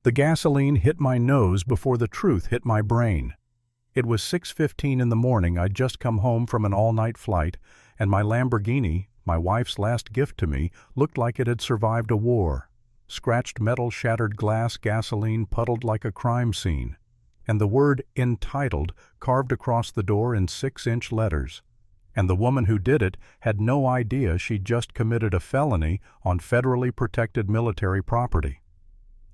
The gasoline hit my nose before the truth hit my brain. It was 6:15 in the morning. I'd just come home from an all-night flight, and my Lamborghini, my wife's last gift to me, looked like it had survived a war. Scratched metal, shattered glass, gasoline puddled like a crime scene. And the word "entitled" carved across the door in 6-inch letters. And the woman who did it had no idea she'd just committed a felony on federally protected military property.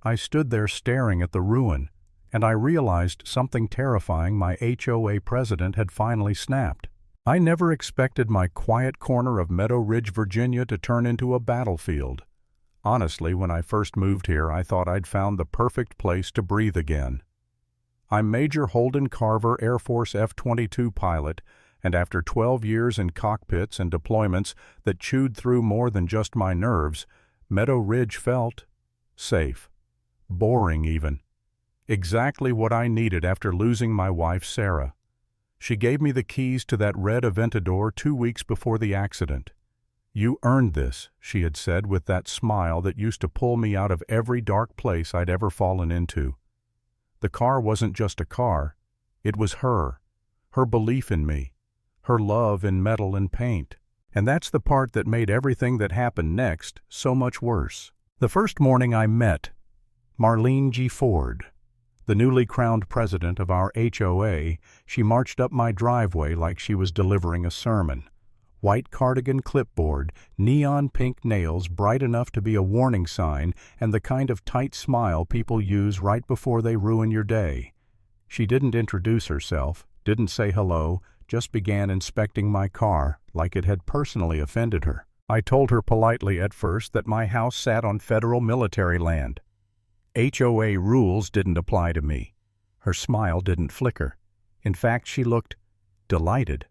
I stood there staring at the ruin, and I realized something terrifying. My HOA president had finally snapped. I never expected my quiet corner of Meadow Ridge, Virginia to turn into a battlefield. Honestly, when I first moved here, I thought I'd found the perfect place to breathe again. I'm Major Holden Carver, Air Force F-22 pilot, and after 12 years in cockpits and deployments that chewed through more than just my nerves, Meadow Ridge felt safe. Boring even. Exactly what I needed after losing my wife, Sarah. She gave me the keys to that red Aventador 2 weeks before the accident. "You earned this," she had said with that smile that used to pull me out of every dark place I'd ever fallen into. The car wasn't just a car. It was her belief in me, her love in metal and paint. And that's the part that made everything that happened next so much worse. The first morning I met Marlene G. Ford, the newly crowned president of our HOA. She marched up my driveway like she was delivering a sermon. White cardigan, clipboard, neon pink nails bright enough to be a warning sign, and the kind of tight smile people use right before they ruin your day. She didn't introduce herself, didn't say hello, just began inspecting my car like it had personally offended her. I told her politely at first that my house sat on federal military land. HOA rules didn't apply to me. Her smile didn't flicker. In fact, she looked delighted.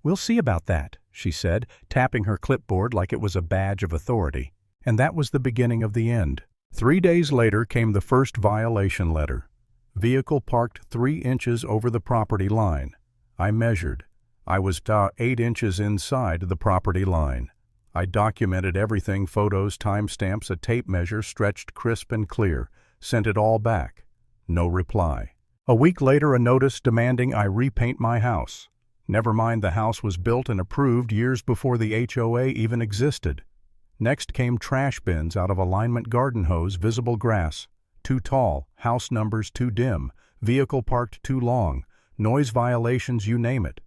"We'll see about that," she said, tapping her clipboard like it was a badge of authority. And that was the beginning of the end. 3 days later came the first violation letter. Vehicle parked 3 inches over the property line. I measured. I was 8 inches inside the property line. I documented everything: photos, timestamps, a tape measure stretched crisp and clear. Sent it all back. No reply. A week later, a notice demanding I repaint my house. Never mind, the house was built and approved years before the HOA even existed. Next came trash bins out of alignment, garden hose, visible grass. Too tall, house numbers too dim, vehicle parked too long, noise violations, you name it.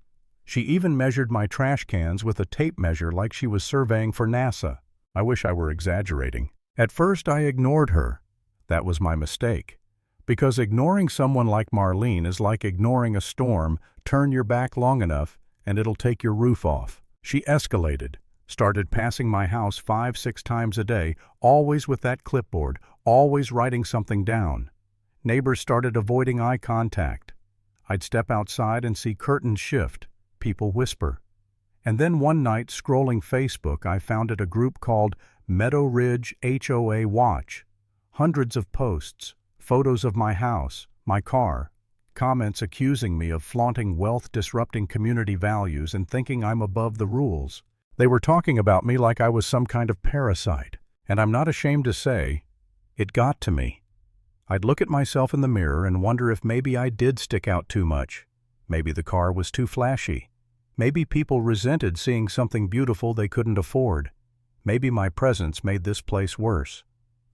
She even measured my trash cans with a tape measure like she was surveying for NASA. I wish I were exaggerating. At first I ignored her. That was my mistake. Because ignoring someone like Marlene is like ignoring a storm. Turn your back long enough and it'll take your roof off. She escalated, started passing my house 5-6 times a day, always with that clipboard, always writing something down. Neighbors started avoiding eye contact. I'd step outside and see curtains shift. People whisper. And then one night, scrolling Facebook, I founded a group called Meadow Ridge HOA Watch. Hundreds of posts, photos of my house, my car, comments accusing me of flaunting wealth, disrupting community values, and thinking I'm above the rules. They were talking about me like I was some kind of parasite, and I'm not ashamed to say, it got to me. I'd look at myself in the mirror and wonder if maybe I did stick out too much. Maybe the car was too flashy. Maybe people resented seeing something beautiful they couldn't afford. Maybe my presence made this place worse.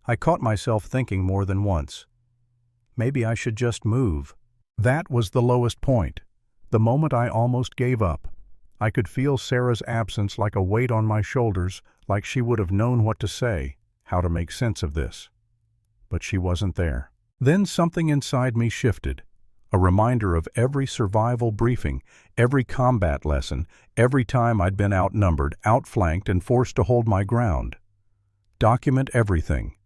I caught myself thinking more than once, maybe I should just move. That was the lowest point, the moment I almost gave up. I could feel Sarah's absence like a weight on my shoulders, like she would have known what to say, how to make sense of this. But she wasn't there. Then something inside me shifted. A reminder of every survival briefing, every combat lesson, every time I'd been outnumbered, outflanked, and forced to hold my ground. Document everything.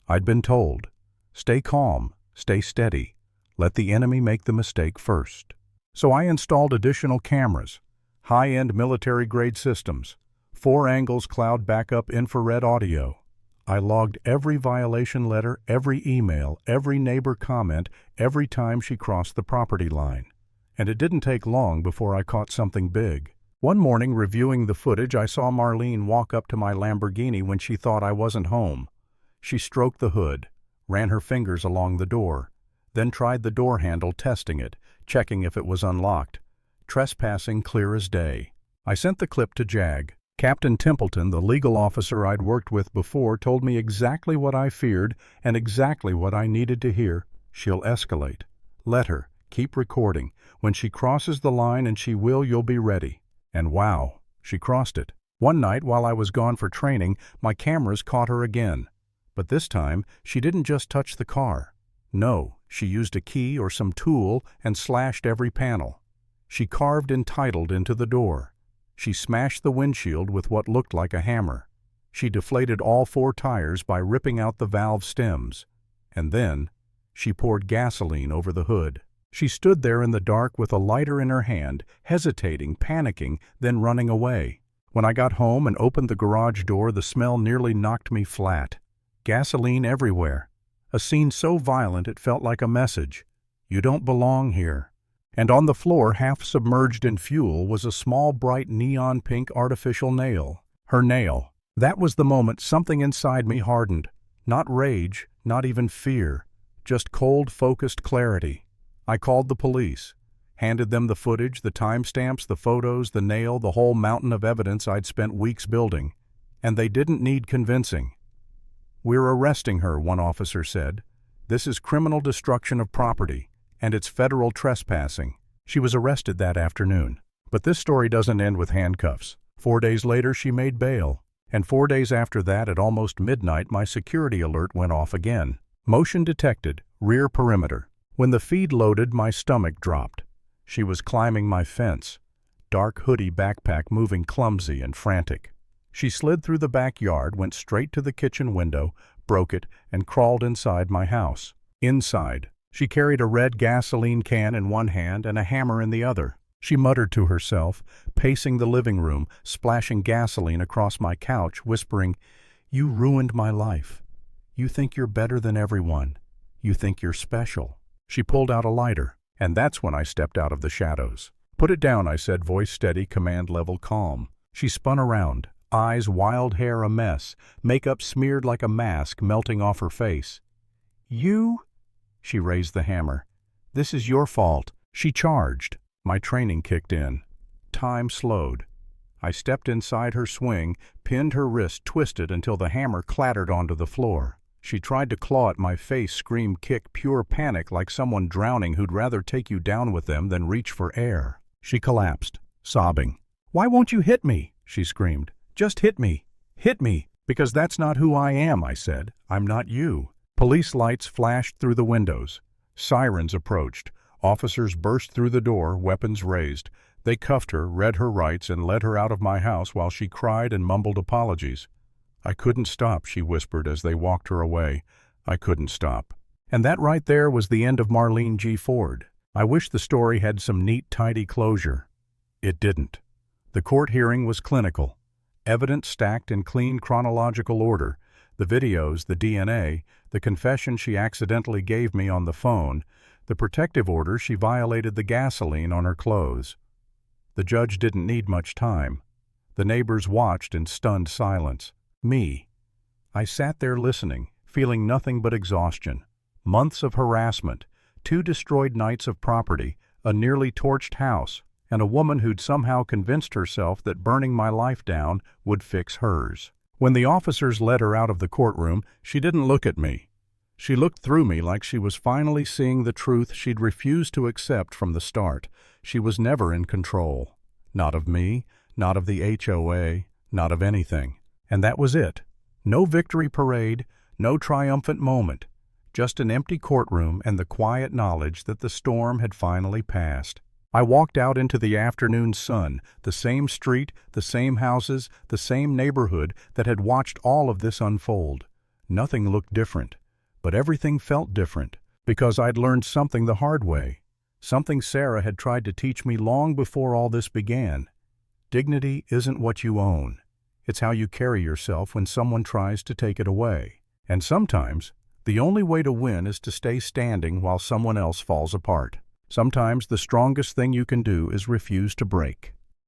I'd been told, stay calm, stay steady, let the enemy make the mistake first. So I installed additional cameras, high-end military-grade systems, 4 angles cloud backup infrared audio. I logged every violation letter, every email, every neighbor comment, every time she crossed the property line. And it didn't take long before I caught something big. One morning, reviewing the footage, I saw Marlene walk up to my Lamborghini when she thought I wasn't home. She stroked the hood, ran her fingers along the door, then tried the door handle, testing it, checking if it was unlocked. Trespassing clear as day. I sent the clip to JAG. Captain Templeton, the legal officer I'd worked with before, told me exactly what I feared and exactly what I needed to hear. She'll escalate. Let her. Keep recording. When she crosses the line, and she will, you'll be ready. And wow, she crossed it. One night while I was gone for training, my cameras caught her again. But this time, she didn't just touch the car. No, she used a key or some tool and slashed every panel. She carved "entitled" into the door. She smashed the windshield with what looked like a hammer. She deflated all 4 tires by ripping out the valve stems. And then, she poured gasoline over the hood. She stood there in the dark with a lighter in her hand, hesitating, panicking, then running away. When I got home and opened the garage door, the smell nearly knocked me flat. Gasoline everywhere. A scene so violent it felt like a message. You don't belong here. And on the floor, half submerged in fuel, was a small, bright, neon pink artificial nail. Her nail. That was the moment something inside me hardened. Not rage, not even fear. Just cold, focused clarity. I called the police. Handed them the footage, the timestamps, the photos, the nail, the whole mountain of evidence I'd spent weeks building. And they didn't need convincing. "We're arresting her," one officer said. "This is criminal destruction of property. And it's federal trespassing." She was arrested that afternoon. But this story doesn't end with handcuffs. 4 days later, she made bail. And 4 days after that, at almost midnight, my security alert went off again. Motion detected, rear perimeter. When the feed loaded, my stomach dropped. She was climbing my fence. Dark hoodie backpack moving clumsy and frantic. She slid through the backyard, went straight to the kitchen window, broke it, and crawled inside my house. Inside, she carried a red gasoline can in one hand and a hammer in the other. She muttered to herself, pacing the living room, splashing gasoline across my couch, whispering, "You ruined my life. You think you're better than everyone. You think you're special." She pulled out a lighter, and that's when I stepped out of the shadows. "Put it down," I said, voice steady, command level calm. She spun around, eyes, wild hair a mess, makeup smeared like a mask melting off her face. "You?" She raised the hammer. "This is your fault." She charged. My training kicked in. Time slowed. I stepped inside her swing, pinned her wrist, twisted until the hammer clattered onto the floor. She tried to claw at my face, scream, kick, pure panic, like someone drowning who'd rather take you down with them than reach for air. She collapsed, sobbing. "Why won't you hit me?" she screamed. "Just hit me. Hit me." "Because that's not who I am," I said. "I'm not you." Police lights flashed through the windows. Sirens approached. Officers burst through the door, weapons raised. They cuffed her, read her rights, and led her out of my house while she cried and mumbled apologies. "I couldn't stop," she whispered as they walked her away. "I couldn't stop." And that right there was the end of Marlene G. Ford. I wish the story had some neat, tidy closure. It didn't. The court hearing was clinical. Evidence stacked in clean chronological order. The videos, the DNA, the confession she accidentally gave me on the phone, the protective order she violated the gasoline on her clothes. The judge didn't need much time. The neighbors watched in stunned silence. Me. I sat there listening, feeling nothing but exhaustion. Months of harassment, 2 destroyed nights of property, a nearly torched house, and a woman who'd somehow convinced herself that burning my life down would fix hers. When the officers led her out of the courtroom, she didn't look at me. She looked through me like she was finally seeing the truth she'd refused to accept from the start. She was never in control. Not of me, not of the HOA, not of anything. And that was it. No victory parade, no triumphant moment. Just an empty courtroom and the quiet knowledge that the storm had finally passed. I walked out into the afternoon sun, the same street, the same houses, the same neighborhood that had watched all of this unfold. Nothing looked different, but everything felt different, because I'd learned something the hard way, something Sarah had tried to teach me long before all this began. Dignity isn't what you own. It's how you carry yourself when someone tries to take it away. And sometimes, the only way to win is to stay standing while someone else falls apart. Sometimes the strongest thing you can do is refuse to break.